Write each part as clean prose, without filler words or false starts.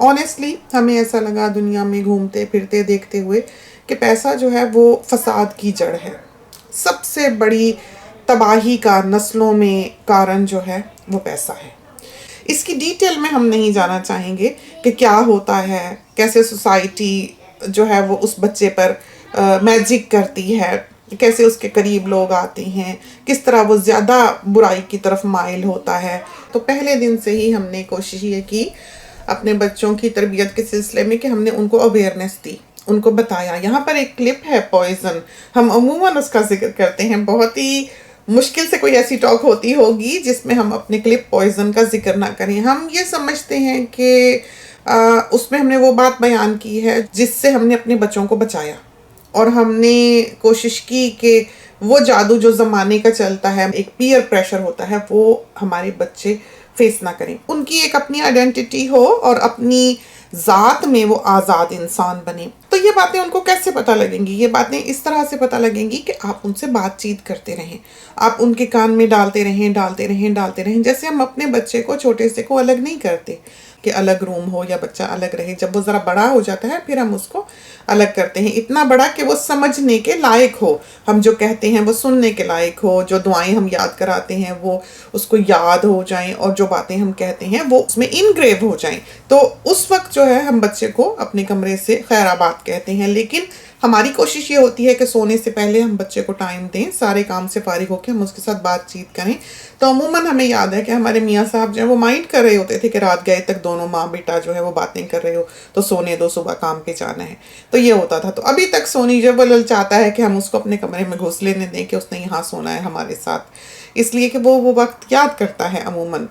Honestly ہمیں ایسا لگا دنیا میں گھومتے پھرتے دیکھتے ہوئے کہ پیسہ جو ہے وہ فساد کی جڑ ہے. سب سے بڑی تباہی کا نسلوں میں کارن جو ہے وہ پیسہ ہے. اس کی ڈیٹیل میں ہم نہیں جانا چاہیں گے کہ کیا ہوتا ہے، کیسے سوسائٹی جو ہے وہ اس بچے پر میجک کرتی ہے، کیسے اس کے قریب لوگ آتے ہیں، کس طرح وہ زیادہ برائی کی طرف مائل ہوتا ہے. تو پہلے دن سے ہی ہم نے کوشش یہ کی اپنے بچوں کی تربیت کے سلسلے میں کہ ہم نے ان کو اویئرنیس دی، ان کو بتایا. یہاں پر ایک کلپ ہے پوائزن، ہم عموماً اس کا ذکر کرتے ہیں، بہت ہی مشکل سے کوئی ایسی ٹاک ہوتی ہوگی جس میں ہم اپنے کلپ پوائزن کا ذکر نہ کریں. ہم یہ سمجھتے ہیں کہ اس میں ہم نے وہ بات بیان کی ہے جس سے ہم نے اپنے بچوں کو بچایا، اور ہم نے کوشش کی کہ وہ جادو جو زمانے کا چلتا ہے، ایک پیئر پریشر ہوتا ہے، وہ ہمارے بچے فیس نہ کریں. ان کی ایک اپنی آئیڈینٹی ہو اور اپنی ذات میں وہ آزاد انسان بنے. تو یہ باتیں ان کو کیسے پتہ لگیں گی؟ یہ باتیں اس طرح سے پتہ لگیں گی کہ آپ ان سے بات چیت کرتے رہیں، آپ ان کے کان میں ڈالتے رہیں جیسے ہم اپنے بچے کو، چھوٹے سے کو الگ نہیں کرتے کہ الگ روم ہو یا بچہ الگ رہے. جب وہ ذرا بڑا ہو جاتا ہے پھر ہم اس کو الگ کرتے ہیں، اتنا بڑا کہ وہ سمجھنے کے لائق ہو، ہم جو کہتے ہیں وہ سننے کے لائق ہو، جو دعائیں ہم یاد کراتے ہیں وہ اس کو یاد ہو جائیں، اور جو باتیں ہم کہتے ہیں وہ اس میں انگریو ہو جائیں. تو اس وقت جو ہے ہم بچے کو اپنے کمرے سے خیر آباد کہتے ہیں. لیکن ہماری کوشش یہ ہوتی ہے کہ سونے سے پہلے ہم بچے کو ٹائم دیں، سارے کام سے فارغ ہو کے ہم اس کے ساتھ بات چیت کریں. تو عموماً ہمیں یاد ہے کہ ہمارے میاں صاحب جو ہے وہ مائنڈ کر رہے ہوتے تھے کہ رات گئے تک دونوں ماں بیٹا جو ہے وہ باتیں کر رہے ہو تو سونے دو، صبح کام پہ جانا ہے. تو یہ ہوتا تھا. تو ابھی تک سونی جب وہ للچاتا ہے کہ ہم اس کو اپنے کمرے میں گھس لینے دیں کہ اس نے یہاں سونا ہے ہمارے ساتھ، اس لیے کہ وہ وقت یاد کرتا ہے عموماً.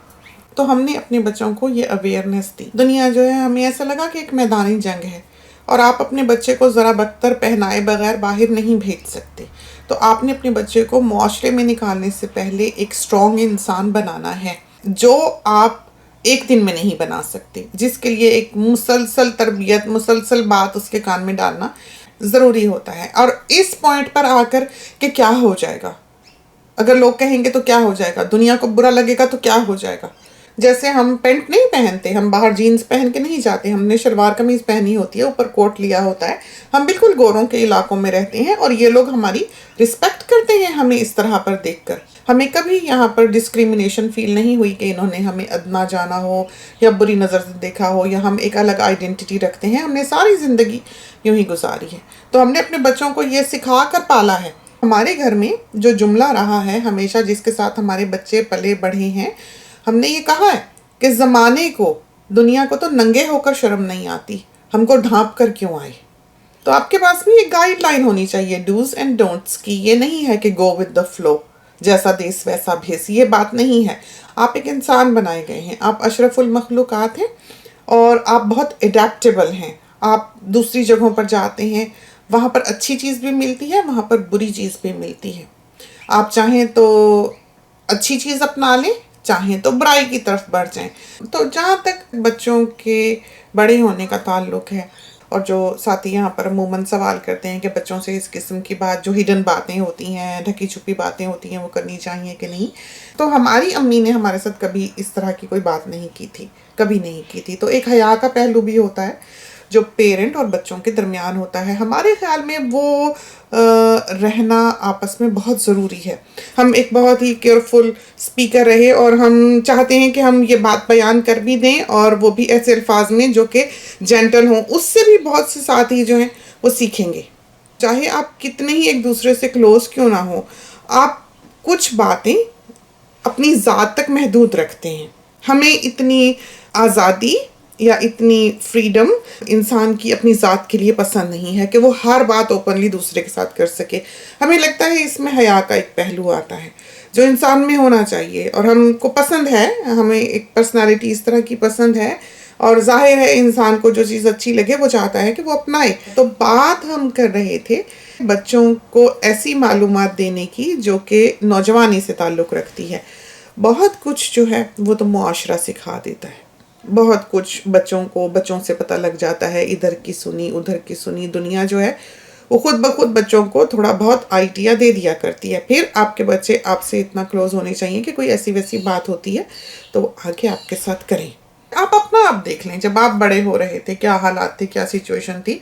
تو ہم نے اپنے بچوں کو یہ اویئرنیس دی. دنیا جو ہے ہمیں ایسا لگا کہ ایک میدانی جنگ ہے، اور آپ اپنے بچے کو ذرا بختر پہنائے بغیر باہر نہیں بھیج سکتے. تو آپ نے اپنے بچے کو معاشرے میں نکالنے سے پہلے ایک اسٹرانگ انسان بنانا ہے، جو آپ ایک دن میں نہیں بنا سکتے، جس کے لیے ایک مسلسل تربیت، مسلسل بات اس کے کان میں ڈالنا ضروری ہوتا ہے. اور اس پوائنٹ پر آ کر کہ کیا ہو جائے گا، اگر لوگ کہیں گے تو کیا ہو جائے گا، دنیا کو برا لگے گا تو کیا ہو جائے گا. جیسے ہم پینٹ نہیں پہنتے، ہم باہر جینز پہن کے نہیں جاتے، ہم نے شلوار قمیض پہنی ہوتی ہے، اوپر کوٹ لیا ہوتا ہے. ہم بالکل گوروں کے علاقوں میں رہتے ہیں اور یہ لوگ ہماری رسپیکٹ کرتے ہیں ہمیں اس طرح پر دیکھ کر. ہمیں کبھی یہاں پر ڈسکریمنیشن فیل نہیں ہوئی کہ انہوں نے ہمیں ادنا جانا ہو یا بری نظر سے دیکھا ہو یا ہم ایک الگ آئیڈینٹی رکھتے ہیں. ہم نے ساری زندگی یوں ہی گزاری ہے. تو ہم نے اپنے بچوں کو یہ سکھا کر پالا ہے. ہمارے گھر میں جو جملہ رہا ہے ہمیشہ، جس کے ساتھ ہمارے بچے پلے بڑھے ہیں، ہم نے یہ کہا ہے کہ زمانے کو، دنیا کو تو ننگے ہو کر شرم نہیں آتی، ہم کو ڈھانپ کر کیوں آئے. تو آپ کے پاس بھی ایک گائیڈ لائن ہونی چاہیے ڈوز اینڈ ڈونٹس کی. یہ نہیں ہے کہ گو ود دا فلو، جیسا دیس ویسا بھیس، یہ بات نہیں ہے. آپ ایک انسان بنائے گئے ہیں، آپ اشرف المخلوقات ہیں، اور آپ بہت اڈیپٹیبل ہیں. آپ دوسری جگہوں پر جاتے ہیں، وہاں پر اچھی چیز بھی ملتی ہے، وہاں پر بری چیز بھی ملتی ہے. آپ چاہیں تو اچھی چیز اپنا لیں، چاہیں تو برائی کی طرف بڑھ جائیں. تو جہاں تک بچوں کے بڑے ہونے کا تعلق ہے، اور جو ساتھی یہاں پر عموماً سوال کرتے ہیں کہ بچوں سے اس قسم کی بات، جو ہڈن باتیں ہوتی ہیں، ڈھکی چھپی باتیں ہوتی ہیں، وہ کرنی چاہیے کہ نہیں، تو ہماری امی نے ہمارے ساتھ کبھی اس طرح کی کوئی بات نہیں کی تھی، کبھی نہیں کی تھی. تو ایک حیا کا پہلو بھی ہوتا ہے جو پیرنٹ اور بچوں کے درمیان ہوتا ہے. ہمارے خیال میں وہ رہنا آپس میں بہت ضروری ہے. ہم ایک بہت ہی کیئرفل اسپیکر رہے، اور ہم چاہتے ہیں کہ ہم یہ بات بیان کر بھی دیں، اور وہ بھی ایسے الفاظ میں جو کہ جینٹل ہوں. اس سے بھی بہت سے ساتھی جو ہیں وہ سیکھیں گے. چاہے آپ کتنے ہی ایک دوسرے سے کلوز کیوں نہ ہو، آپ کچھ باتیں اپنی ذات تک محدود رکھتے ہیں. ہمیں اتنی آزادی یا اتنی فریڈم انسان کی اپنی ذات کے لیے پسند نہیں ہے کہ وہ ہر بات اوپنلی دوسرے کے ساتھ کر سکے. ہمیں لگتا ہے اس میں حیا کا ایک پہلو آتا ہے جو انسان میں ہونا چاہیے، اور ہم کو پسند ہے، ہمیں ایک پرسنالٹی اس طرح کی پسند ہے، اور ظاہر ہے انسان کو جو چیز اچھی لگے وہ چاہتا ہے کہ وہ اپنائے. تو بات ہم کر رہے تھے بچوں کو ایسی معلومات دینے کی جو کہ نوجوانی سے تعلق رکھتی ہے. بہت کچھ جو ہے وہ تو معاشرہ سکھا دیتا ہے. بہت کچھ بچوں کو بچوں سے پتہ لگ جاتا ہے، ادھر کی سنی ادھر کی سنی. دنیا جو ہے وہ خود بخود بچوں کو تھوڑا بہت آئیڈیا دے دیا کرتی ہے. پھر آپ کے بچے آپ سے اتنا کلوز ہونے چاہیے کہ کوئی ایسی ویسی بات ہوتی ہے تو وہ آگے آپ کے ساتھ کریں. آپ اپنا آپ دیکھ لیں، جب آپ بڑے ہو رہے تھے کیا حالات تھے، کیا سچویشن تھی،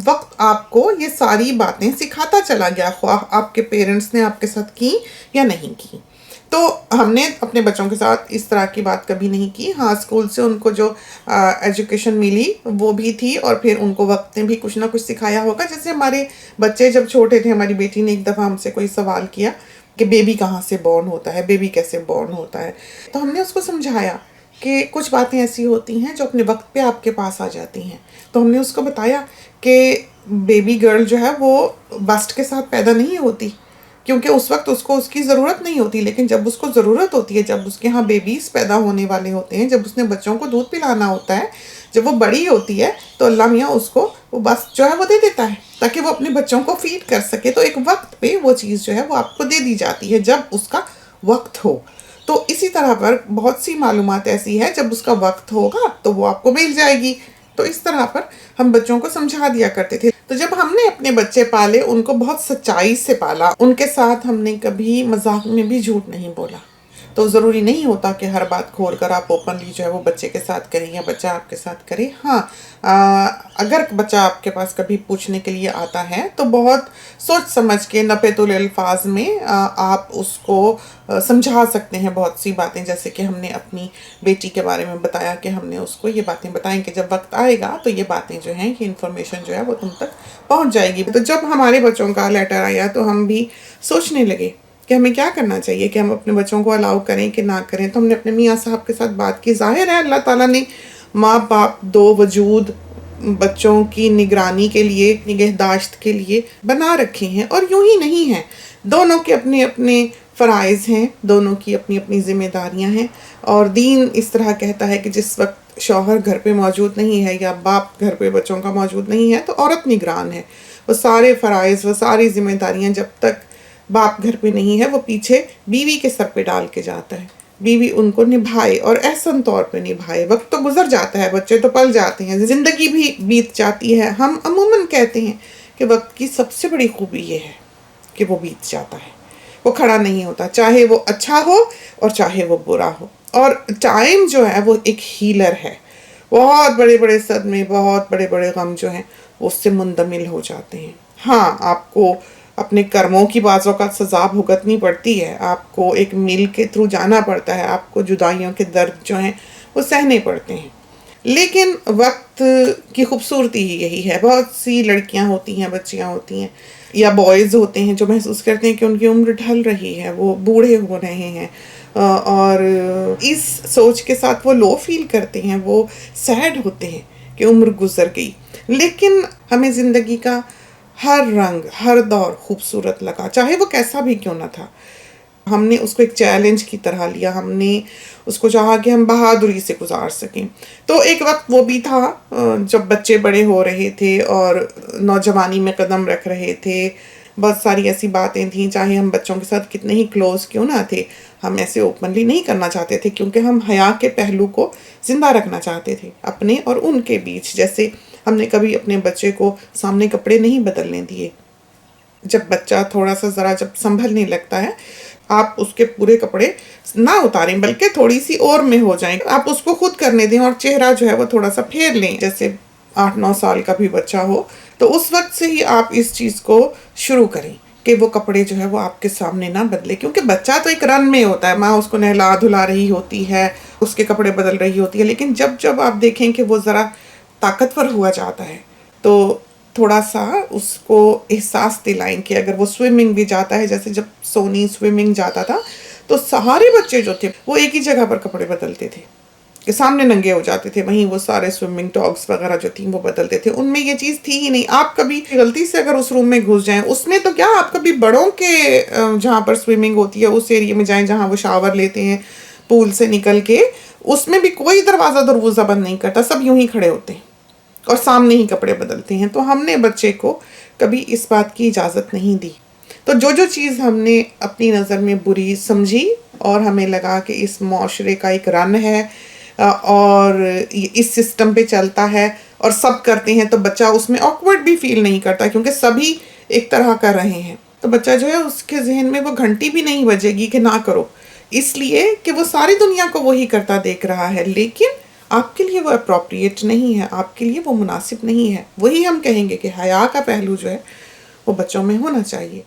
وقت آپ کو یہ ساری باتیں سکھاتا چلا گیا، خواہ آپ کے پیرنٹس نے آپ کے ساتھ کی یا نہیں کی۔ تو ہم نے اپنے بچوں کے ساتھ اس طرح کی بات کبھی نہیں کی۔ ہاں، اسکول سے ان کو جو ایجوکیشن ملی وہ بھی تھی، اور پھر ان کو وقت نے بھی کچھ نہ کچھ سکھایا ہوگا۔ جیسے ہمارے بچے جب چھوٹے تھے، ہماری بیٹی نے ایک دفعہ ہم سے کوئی سوال کیا کہ بیبی کہاں سے بورن ہوتا ہے، بیبی کیسے بورن ہوتا ہے، تو ہم نے اس کو سمجھایا کہ کچھ باتیں ایسی ہوتی ہیں جو اپنے وقت پہ آپ کے پاس آ جاتی ہیں۔ تو ہم نے اس کو بتایا کہ بیبی گرل جو ہے وہ بسٹ کے ساتھ پیدا نہیں ہوتی، کیونکہ اس وقت اس کو اس کی ضرورت نہیں ہوتی، لیکن جب اس کو ضرورت ہوتی ہے، جب اس کے ہاں بیبیز پیدا ہونے والے ہوتے ہیں، جب اس نے بچوں کو دودھ پلانا ہوتا ہے، جب وہ بڑی ہوتی ہے، تو اللہ میاں اس کو وہ بس جو ہے وہ دے دیتا ہے تاکہ وہ اپنے بچوں کو فیڈ کر سکے۔ تو ایک وقت پہ وہ چیز جو ہے وہ آپ کو دے دی جاتی ہے جب اس کا وقت ہو۔ تو اسی طرح پر بہت سی معلومات ایسی ہے، جب اس کا وقت ہوگا تو وہ آپ کو مل جائے گی۔ تو اس طرح پر ہم بچوں کو سمجھا دیا کرتے تھے۔ تو جب ہم نے اپنے بچے پالے، ان کو بہت سچائی سے پالا، ان کے ساتھ ہم نے کبھی مذاق میں بھی جھوٹ نہیں بولا۔ تو ضروری نہیں ہوتا کہ ہر بات کھول کر آپ اوپنلی جو ہے وہ بچے کے ساتھ کریں یا بچہ آپ کے ساتھ کرے۔ ہاں، اگر بچہ آپ کے پاس کبھی پوچھنے کے لیے آتا ہے تو بہت سوچ سمجھ کے نپے الفاظ میں آپ اس کو سمجھا سکتے ہیں بہت سی باتیں، جیسے کہ ہم نے اپنی بیٹی کے بارے میں بتایا کہ ہم نے اس کو یہ باتیں بتائیں کہ جب وقت آئے گا تو یہ باتیں جو ہیں، یہ انفارمیشن جو ہے وہ تم تک پہنچ جائے گی۔ تو جب ہمارے بچوں کا لیٹر آیا تو ہم بھی سوچنے لگے کہ ہمیں کیا کرنا چاہیے، کہ ہم اپنے بچوں کو الاؤ کریں کہ نہ کریں۔ تو ہم نے اپنے میاں صاحب کے ساتھ بات کی۔ ظاہر ہے اللہ تعالیٰ نے ماں باپ دو وجود بچوں کی نگرانی کے لیے، نگہداشت کے لیے بنا رکھے ہیں، اور یوں ہی نہیں ہیں، دونوں کے اپنے اپنے فرائض ہیں، دونوں کی اپنی اپنی ذمہ داریاں ہیں۔ اور دین اس طرح کہتا ہے کہ جس وقت شوہر گھر پہ موجود نہیں ہے یا باپ گھر پہ بچوں کا موجود نہیں ہے تو عورت نگران ہے۔ وہ سارے فرائض، وہ ساری ذمہ داریاں جب تک باپ گھر پہ نہیں ہے وہ پیچھے بیوی کے سر پہ ڈال کے جاتا ہے۔ بیوی ان کو نبھائے اور احسن طور پہ نبھائے۔ وقت تو گزر جاتا ہے، بچے تو پل جاتے ہیں، زندگی بھی بیت جاتی ہے۔ ہم عموماً کہتے ہیں کہ وقت کی سب سے بڑی خوبی یہ ہے کہ وہ بیت جاتا ہے، وہ کھڑا نہیں ہوتا، چاہے وہ اچھا ہو اور چاہے وہ برا ہو۔ اور ٹائم جو ہے وہ ایک ہیلر ہے۔ بہت بڑے بڑے صدمے، بہت بڑے بڑے غم جو ہیں وہ اس سے مندمل ہو جاتے ہیں۔ ہاں، آپ کو اپنے کرموں کی بعض اوقات سزا بھگتنی پڑتی ہے، آپ کو ایک میل کے تھرو جانا پڑتا ہے، آپ کو جدائیوں کے درد جو ہیں وہ سہنے پڑتے ہیں، لیکن وقت کی خوبصورتی ہی یہی ہے۔ بہت سی لڑکیاں ہوتی ہیں، بچیاں ہوتی ہیں یا بوائز ہوتے ہیں جو محسوس کرتے ہیں کہ ان کی عمر ڈھل رہی ہے، وہ بوڑھے ہو رہے ہیں، اور اس سوچ کے ساتھ وہ لو فیل کرتے ہیں، وہ سیڈ ہوتے ہیں کہ عمر گزر گئی۔ لیکن ہمیں زندگی کا ہر رنگ، ہر دور خوبصورت لگا، چاہے وہ کیسا بھی کیوں نہ تھا۔ ہم نے اس کو ایک چیلنج کی طرح لیا، ہم نے اس کو چاہا کہ ہم بہادری سے گزار سکیں۔ تو ایک وقت وہ بھی تھا جب بچے بڑے ہو رہے تھے اور نوجوانی میں قدم رکھ رہے تھے، بہت ساری ایسی باتیں تھیں، چاہے ہم بچوں کے ساتھ کتنے ہی کلوز کیوں نہ تھے، ہم ایسے اوپنلی نہیں کرنا چاہتے تھے، کیونکہ ہم حیا کے پہلو کو زندہ رکھنا چاہتے تھے اپنے اور ان کے بیچ۔ جیسے ہم نے کبھی اپنے بچے کو سامنے کپڑے نہیں بدلنے دیے۔ جب بچہ تھوڑا سا ذرا جب سنبھلنے لگتا ہے، آپ اس کے پورے کپڑے نہ اتاریں، بلکہ تھوڑی سی اور میں ہو جائیں، آپ اس کو خود کرنے دیں اور چہرہ جو ہے وہ تھوڑا سا پھیر لیں۔ جیسے 8-9 سال کا بھی بچہ ہو تو اس وقت سے ہی آپ اس چیز کو شروع کریں کہ وہ کپڑے جو ہے وہ آپ کے سامنے نہ بدلے، کیونکہ بچہ تو ایک رن میں ہوتا ہے، ماں اس کو نہلا دھلا رہی ہوتی ہے، اس کے کپڑے بدل رہی ہوتی ہے، لیکن جب آپ دیکھیں کہ وہ ذرا طاقتور ہوا جاتا ہے تو تھوڑا سا اس کو احساس دلائیں کہ اگر وہ سوئمنگ بھی جاتا ہے، جیسے جب سونی سوئمنگ جاتا تھا تو سارے بچے جو تھے وہ ایک ہی جگہ پر کپڑے بدلتے تھے کہ سامنے ننگے ہو جاتے تھے، وہیں وہ سارے سوئمنگ ٹاگس وغیرہ جو تھیں وہ بدلتے تھے۔ ان میں یہ چیز تھی ہی نہیں۔ آپ کبھی غلطی سے اگر اس روم میں گھس جائیں، اس میں تو کیا، آپ کبھی بڑوں کے جہاں پر سوئمنگ ہوتی ہے اس ایریے میں جائیں جہاں وہ شاور لیتے ہیں پول سے نکل کے، اس میں بھی کوئی دروازہ دروازہ بند نہیں کرتا، سب یوں ہی کھڑے ہوتے ہیں اور سامنے ہی کپڑے بدلتے ہیں۔ تو ہم نے بچے کو کبھی اس بات کی اجازت نہیں دی۔ تو جو چیز ہم نے اپنی نظر میں بری سمجھی اور ہمیں لگا کہ اس معاشرے کا ایک رن ہے اور اس سسٹم پہ چلتا ہے اور سب کرتے ہیں، تو بچہ اس میں آکورڈ بھی فیل نہیں کرتا کیونکہ سبھی ایک طرح کر رہے ہیں، تو بچہ جو ہے اس کے ذہن میں وہ گھنٹی بھی نہیں بجے گی کہ نہ کرو، اس لیے کہ وہ ساری دنیا کو وہی کرتا دیکھ رہا ہے۔ لیکن آپ کے لیے وہ اپروپریٹ نہیں ہے، آپ کے لیے وہ مناسب نہیں ہے، وہی ہم کہیں گے کہ حیا کا پہلو جو ہے وہ بچوں میں ہونا چاہیے.